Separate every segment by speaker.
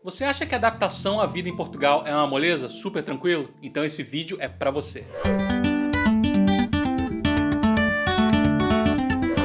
Speaker 1: Você acha que a adaptação à vida em Portugal é uma moleza? Super tranquilo? Então esse vídeo é pra você.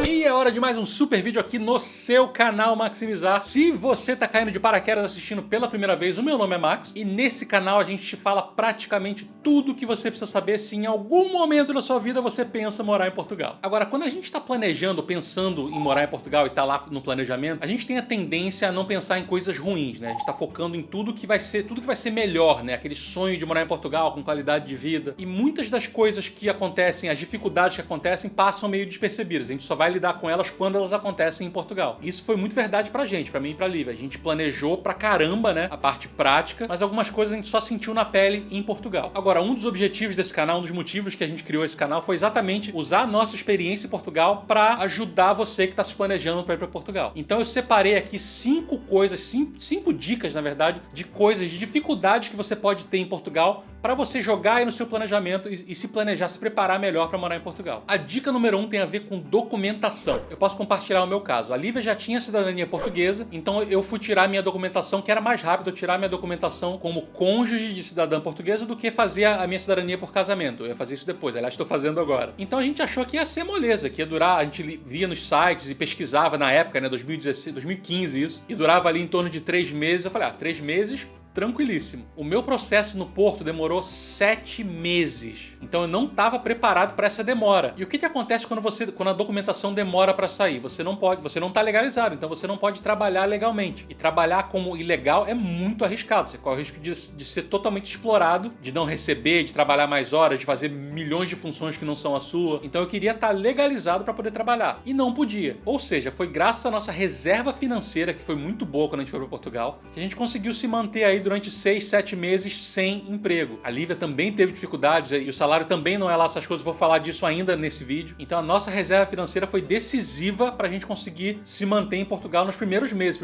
Speaker 1: E é hora de mais um super vídeo aqui no seu canal Maximizar. Se você tá caindo de paraquedas assistindo pela primeira vez, o meu nome é Max e nesse canal a gente te fala praticamente tudo o que você precisa saber se em algum momento da sua vida você pensa em morar em Portugal. Agora, quando a gente tá planejando, pensando em morar em Portugal e tá lá no planejamento, a gente tem a tendência a não pensar em coisas ruins, né? A gente tá focando em tudo que vai ser melhor, né? Aquele sonho de morar em Portugal com qualidade de vida. E muitas das coisas que acontecem, as dificuldades que acontecem, passam meio despercebidas. A gente só vai lidar com elas quando elas acontecem em Portugal. Isso foi muito verdade pra gente, pra mim e pra Lívia. A gente planejou pra caramba, né, a parte prática, mas algumas coisas a gente só sentiu na pele em Portugal. Agora, um dos objetivos desse canal, um dos motivos que a gente criou esse canal foi exatamente usar a nossa experiência em Portugal pra ajudar você que tá se planejando pra ir pra Portugal. Então eu separei aqui 5 dicas, na verdade, de coisas, de dificuldades que você pode ter em Portugal para você jogar aí no seu planejamento e se planejar, se preparar melhor para morar em Portugal. A dica número 1 tem a ver com documentação. Eu posso compartilhar o meu caso. A Lívia já tinha cidadania portuguesa, então eu fui tirar minha documentação, que era mais rápido eu tirar minha documentação como cônjuge de cidadã portuguesa do que fazer a minha cidadania por casamento. Eu ia fazer isso depois, aliás, estou fazendo agora. Então a gente achou que ia ser moleza, que ia durar, a gente via nos sites e pesquisava na época, né, 2016, 2015 isso, e durava ali em torno de 3 meses. Eu falei, 3 meses... tranquilíssimo. O meu processo no Porto demorou 7 meses. Então eu não estava preparado para essa demora. E o que acontece quando a documentação demora para sair? Você não está legalizado, então você não pode trabalhar legalmente. E trabalhar como ilegal é muito arriscado. Você corre o risco de ser totalmente explorado, de não receber, de trabalhar mais horas, de fazer milhões de funções que não são a sua. Então eu queria estar legalizado para poder trabalhar. E não podia. Ou seja, foi graças à nossa reserva financeira, que foi muito boa quando a gente foi para Portugal, que a gente conseguiu se manter aí durante 6, 7 meses sem emprego. A Lívia também teve dificuldades e o salário também não é lá essas coisas, vou falar disso ainda nesse vídeo. Então a nossa reserva financeira foi decisiva para a gente conseguir se manter em Portugal nos primeiros meses,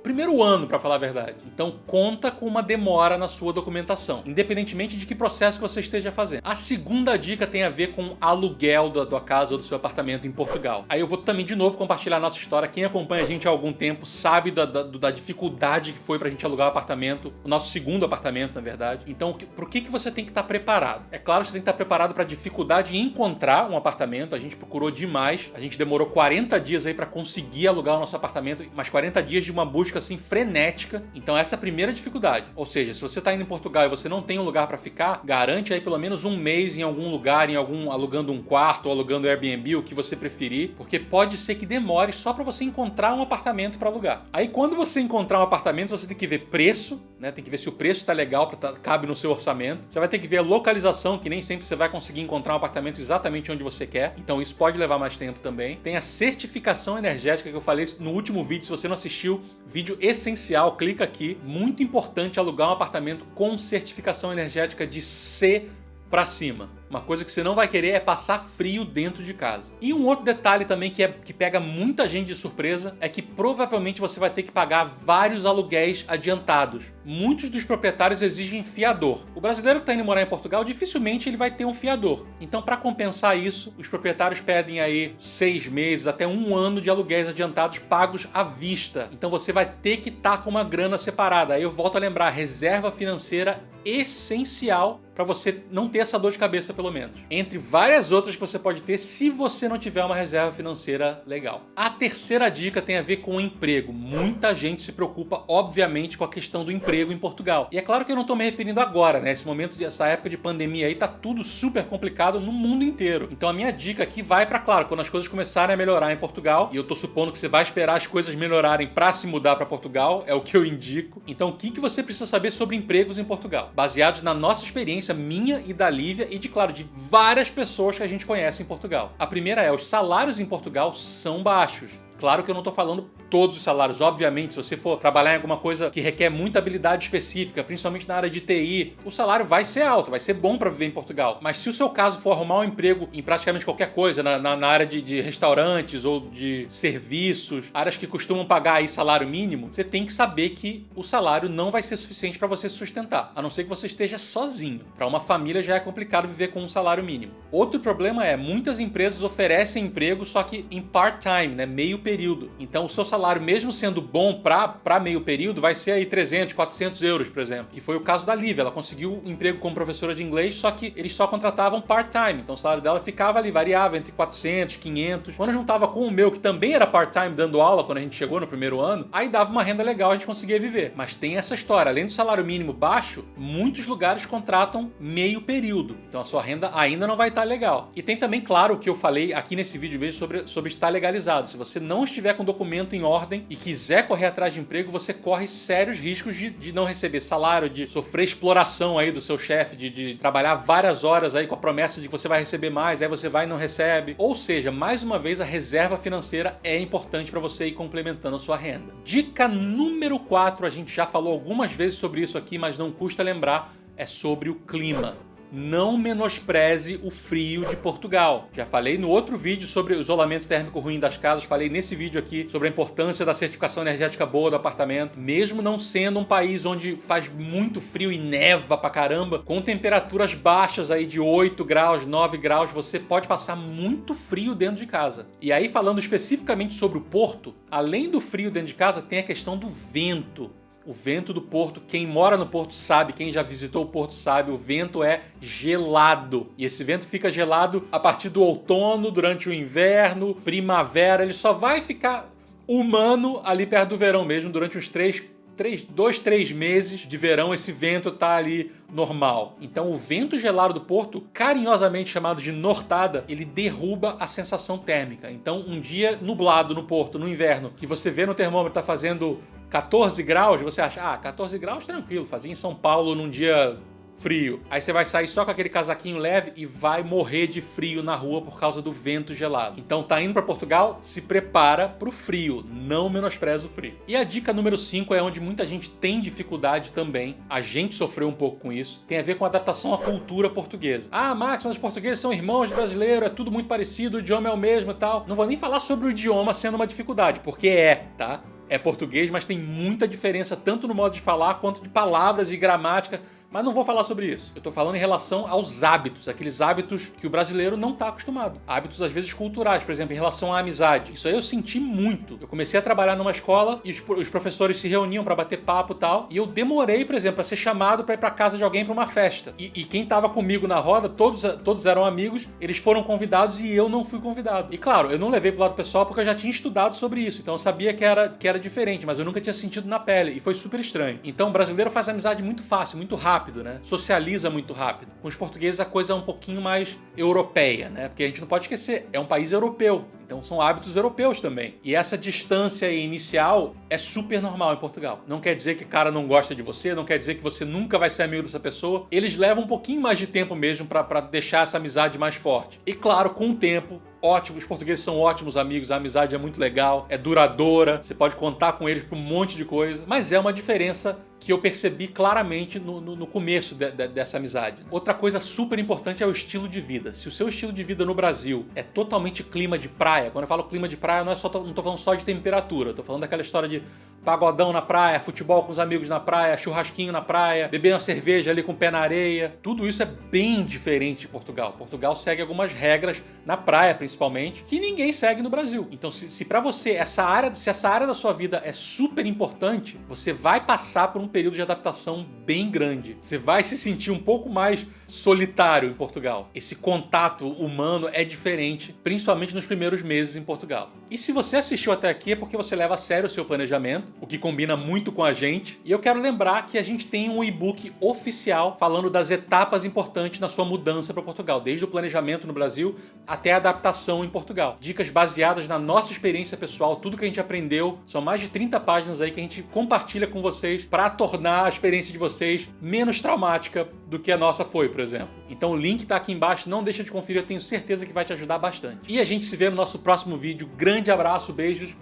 Speaker 1: primeiro ano, para falar a verdade. Então conta com uma demora na sua documentação, independentemente de que processo que você esteja fazendo. A segunda dica tem a ver com aluguel da tua casa ou do seu apartamento em Portugal. Aí eu vou também de novo compartilhar a nossa história. Quem acompanha a gente há algum tempo sabe da dificuldade que foi pra gente alugar o apartamento, o nosso segundo apartamento, na verdade. Então, pro que você tem que estar preparado? É claro que você tem que estar preparado para a dificuldade em encontrar um apartamento. A gente procurou demais. A gente demorou 40 dias aí para conseguir alugar o nosso apartamento, mas 40 dias de uma busca assim frenética. Então essa é a primeira dificuldade. Ou seja, se você está indo em Portugal e você não tem um lugar para ficar, garante aí pelo menos um mês em algum lugar, alugando um quarto ou alugando Airbnb, o que você preferir, porque pode ser que demore só para você encontrar um apartamento para alugar. Aí quando você encontrar um apartamento, você tem que ver preço, né? Tem que ver se o preço está legal, cabe no seu orçamento. Você vai ter que ver a localização, que nem sempre você vai conseguir encontrar um apartamento exatamente onde você quer. Então isso pode levar mais tempo também. Tem a certificação energética que eu falei no último vídeo. Se você não assistiu, vídeo essencial, clica aqui. Muito importante alugar um apartamento com certificação energética de C para cima. Uma coisa que você não vai querer é passar frio dentro de casa. E um outro detalhe também que pega muita gente de surpresa é que provavelmente você vai ter que pagar vários aluguéis adiantados. Muitos dos proprietários exigem fiador. O brasileiro que está indo morar em Portugal, dificilmente ele vai ter um fiador. Então, para compensar isso, os proprietários pedem aí 6 meses até 1 ano de aluguéis adiantados pagos à vista. Então você vai ter que estar com uma grana separada. Aí eu volto a lembrar, reserva financeira essencial para você não ter essa dor de cabeça, pelo menos. Entre várias outras que você pode ter se você não tiver uma reserva financeira legal. A terceira dica tem a ver com o emprego. Muita gente se preocupa, obviamente, com a questão do emprego em Portugal. E é claro que eu não estou me referindo agora, né? Essa época de pandemia aí tá tudo super complicado no mundo inteiro. Então a minha dica aqui vai para, claro, quando as coisas começarem a melhorar em Portugal, e eu tô supondo que você vai esperar as coisas melhorarem para se mudar para Portugal, é o que eu indico. Então o que você precisa saber sobre empregos em Portugal? Baseados na nossa experiência, minha e da Lívia, e de várias pessoas que a gente conhece em Portugal. A primeira é, os salários em Portugal são baixos. Claro que eu não estou falando todos os salários. Obviamente, se você for trabalhar em alguma coisa que requer muita habilidade específica, principalmente na área de TI, o salário vai ser alto, vai ser bom para viver em Portugal. Mas se o seu caso for arrumar um emprego em praticamente qualquer coisa, na área de restaurantes ou de serviços, áreas que costumam pagar aí salário mínimo, você tem que saber que o salário não vai ser suficiente para você se sustentar, a não ser que você esteja sozinho. Para uma família já é complicado viver com um salário mínimo. Outro problema é, muitas empresas oferecem emprego, só que em part-time, né, meio período. Então o seu salário salário, mesmo sendo bom para meio período, vai ser aí 300, 400 euros, por exemplo. Que foi o caso da Lívia. Ela conseguiu um emprego como professora de inglês, só que eles só contratavam part-time. Então o salário dela ficava ali, variava entre 400, 500. Quando eu juntava com o meu, que também era part-time dando aula quando a gente chegou no primeiro ano, aí dava uma renda legal, a gente conseguia viver. Mas tem essa história. Além do salário mínimo baixo, muitos lugares contratam meio período. Então a sua renda ainda não vai estar legal. E tem também, claro, o que eu falei aqui nesse vídeo mesmo sobre estar legalizado. Se você não estiver com documento em ordem e quiser correr atrás de emprego, você corre sérios riscos de não receber salário, de sofrer exploração aí do seu chefe, de trabalhar várias horas aí com a promessa de que você vai receber mais, aí você vai e não recebe. Ou seja, mais uma vez, a reserva financeira é importante para você ir complementando a sua renda. Dica número 4, a gente já falou algumas vezes sobre isso aqui, mas não custa lembrar, é sobre o clima. Não menospreze o frio de Portugal. Já falei no outro vídeo sobre o isolamento térmico ruim das casas, falei nesse vídeo aqui sobre a importância da certificação energética boa do apartamento. Mesmo não sendo um país onde faz muito frio e neva pra caramba, com temperaturas baixas aí de 8 graus, 9 graus, você pode passar muito frio dentro de casa. E aí, falando especificamente sobre o Porto, além do frio dentro de casa, tem a questão do vento. O vento do Porto, quem mora no Porto sabe, quem já visitou o Porto sabe, o vento é gelado. E esse vento fica gelado a partir do outono, durante o inverno, primavera. Ele só vai ficar humano ali perto do verão mesmo, durante uns 2, 3 meses de verão, esse vento tá ali normal. Então o vento gelado do Porto, carinhosamente chamado de nortada, ele derruba a sensação térmica. Então um dia nublado no Porto, no inverno, que você vê no termômetro tá fazendo 14 graus, você acha, 14 graus tranquilo, fazia em São Paulo num dia frio. Aí você vai sair só com aquele casaquinho leve e vai morrer de frio na rua por causa do vento gelado. Então tá indo para Portugal, se prepara pro frio, não menospreza o frio. E a dica número 5 é onde muita gente tem dificuldade também, a gente sofreu um pouco com isso, tem a ver com a adaptação à cultura portuguesa. Max, mas os portugueses são irmãos brasileiros, é tudo muito parecido, o idioma é o mesmo e tal. Não vou nem falar sobre o idioma sendo uma dificuldade, porque tá? É português, mas tem muita diferença tanto no modo de falar quanto de palavras e gramática. Mas não vou falar sobre isso. Eu tô falando em relação aos hábitos, aqueles hábitos que o brasileiro não tá acostumado. Hábitos, às vezes, culturais, por exemplo, em relação à amizade. Isso aí eu senti muito. Eu comecei a trabalhar numa escola e os professores se reuniam pra bater papo e tal. E eu demorei, por exemplo, a ser chamado pra ir pra casa de alguém pra uma festa. E quem tava comigo na roda, todos eram amigos, eles foram convidados e eu não fui convidado. E claro, eu não levei pro lado pessoal porque eu já tinha estudado sobre isso. Então eu sabia que era diferente, mas eu nunca tinha sentido na pele. E foi super estranho. Então o brasileiro faz amizade muito fácil, muito rápido. Né? Socializa muito rápido. Com os portugueses a coisa é um pouquinho mais europeia, né? Porque a gente não pode esquecer, é um país europeu. Então são hábitos europeus também. E essa distância inicial é super normal em Portugal. Não quer dizer que o cara não gosta de você, não quer dizer que você nunca vai ser amigo dessa pessoa. Eles levam um pouquinho mais de tempo mesmo pra deixar essa amizade mais forte. E claro, com o tempo, ótimo, os portugueses são ótimos amigos, a amizade é muito legal, é duradoura, você pode contar com eles pra um monte de coisa, mas é uma diferença que eu percebi claramente no começo dessa amizade. Outra coisa super importante é o estilo de vida. Se o seu estilo de vida no Brasil é totalmente clima de praia, quando eu falo clima de praia, não tô falando só de temperatura, eu tô falando daquela história de pagodão na praia, futebol com os amigos na praia, churrasquinho na praia, beber uma cerveja ali com o pé na areia. Tudo isso é bem diferente de Portugal. Portugal segue algumas regras, na praia principalmente, que ninguém segue no Brasil. Então se pra você essa área da sua vida é super importante, você vai passar por um período de adaptação bem grande. Você vai se sentir um pouco mais solitário em Portugal. Esse contato humano é diferente, principalmente nos primeiros meses em Portugal. E se você assistiu até aqui é porque você leva a sério o seu planejamento, o que combina muito com a gente. E eu quero lembrar que a gente tem um e-book oficial falando das etapas importantes na sua mudança para Portugal, desde o planejamento no Brasil até a adaptação em Portugal. Dicas baseadas na nossa experiência pessoal, tudo que a gente aprendeu. São mais de 30 páginas aí que a gente compartilha com vocês para tornar a experiência de vocês menos traumática do que a nossa foi, por exemplo. Então o link tá aqui embaixo, não deixa de conferir, eu tenho certeza que vai te ajudar bastante. E a gente se vê no nosso próximo vídeo. Grande abraço, beijos,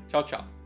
Speaker 1: tchau, tchau.